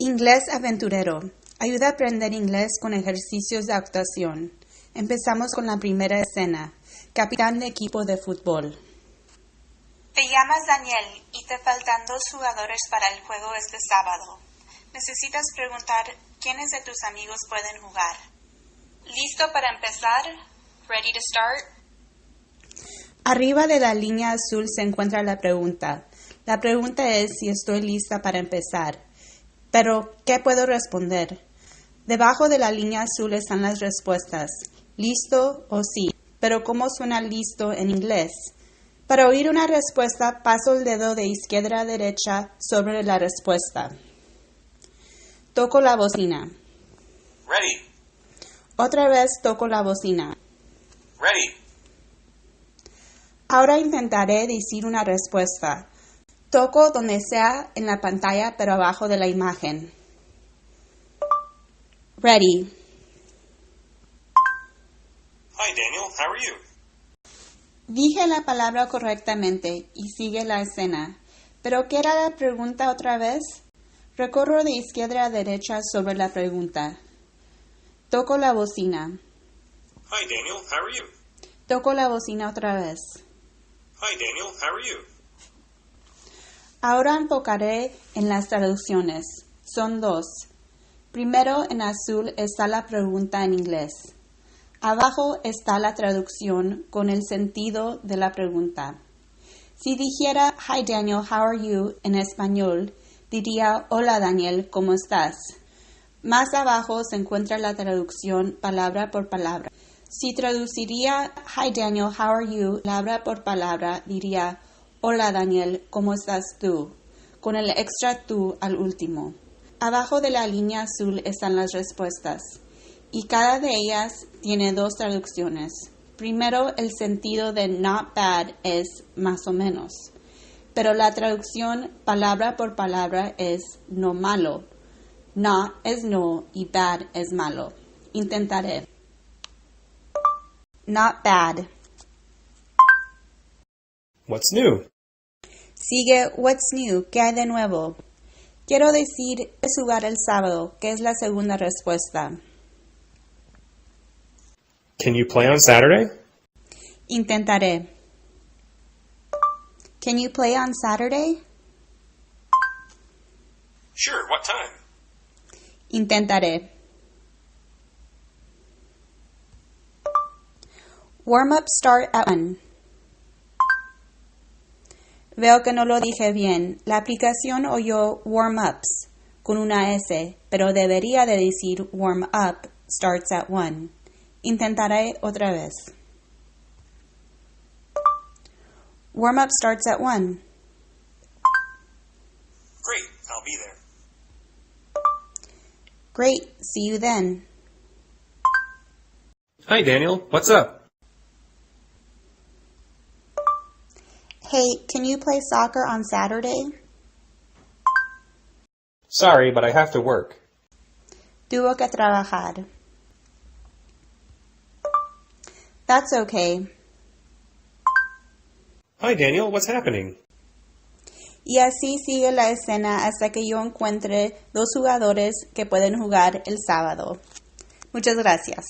Inglés aventurero. Ayuda a aprender inglés con ejercicios de actuación. Empezamos con la primera escena. Capitán de equipo de fútbol. Te llamas Daniel y te faltan 2 jugadores para el juego este sábado. Necesitas preguntar quiénes de tus amigos pueden jugar. ¿Listo para empezar? ¿Ready to start? Arriba de la línea azul se encuentra la pregunta. La pregunta es si estoy lista para empezar. Pero, ¿qué puedo responder? Debajo de la línea azul están las respuestas. ¿Listo o sí? Pero ¿cómo suena listo en inglés? Para oír una respuesta, paso el dedo de izquierda a derecha sobre la respuesta. Toco la bocina. Ready. Otra vez toco la bocina. Ready. Ahora intentaré decir una respuesta. Toco donde sea en la pantalla, pero abajo de la imagen. Ready. Hi, Daniel. How are you? Dije la palabra correctamente y sigue la escena. ¿Pero qué era la pregunta otra vez? Recorro de izquierda a derecha sobre la pregunta. Toco la bocina. Hi, Daniel. How are you? Toco la bocina otra vez. Hi, Daniel. How are you? Ahora enfocaré en las traducciones. Son 2. Primero, en azul está la pregunta en inglés. Abajo está la traducción con el sentido de la pregunta. Si dijera Hi Daniel, how are you en español, diría Hola Daniel, ¿cómo estás? Más abajo se encuentra la traducción palabra por palabra. Si traduciría Hi Daniel, how are you, palabra por palabra, diría Hola Daniel, ¿cómo estás tú? Con el extra tú al último. Abajo de la línea azul están las respuestas, y cada de ellas tiene 2 traducciones. Primero, el sentido de not bad es más o menos, pero la traducción palabra por palabra es no malo. Not es no y bad es malo. Intentaré. Not bad. What's new? Sigue What's new, ¿qué hay de nuevo? Quiero decir es jugar el sábado, que es la segunda respuesta. Can you play on Saturday? Intentaré. Can you play on Saturday? Sure. What time? Intentaré. Warm-up start at 1. Veo que no lo dije bien. La aplicación oyó warm-ups con una S, pero debería de decir warm-up starts at 1. Intentaré otra vez. Warm-up starts at 1. Great. I'll be there. Great, see you then. Hi, Daniel. What's up? Hey, can you play soccer on Saturday? Sorry, but I have to work. Tuvo que trabajar. That's okay. Hi, Daniel. What's happening? Y así sigue la escena hasta que yo encuentre 2 jugadores que pueden jugar el sábado. Muchas gracias.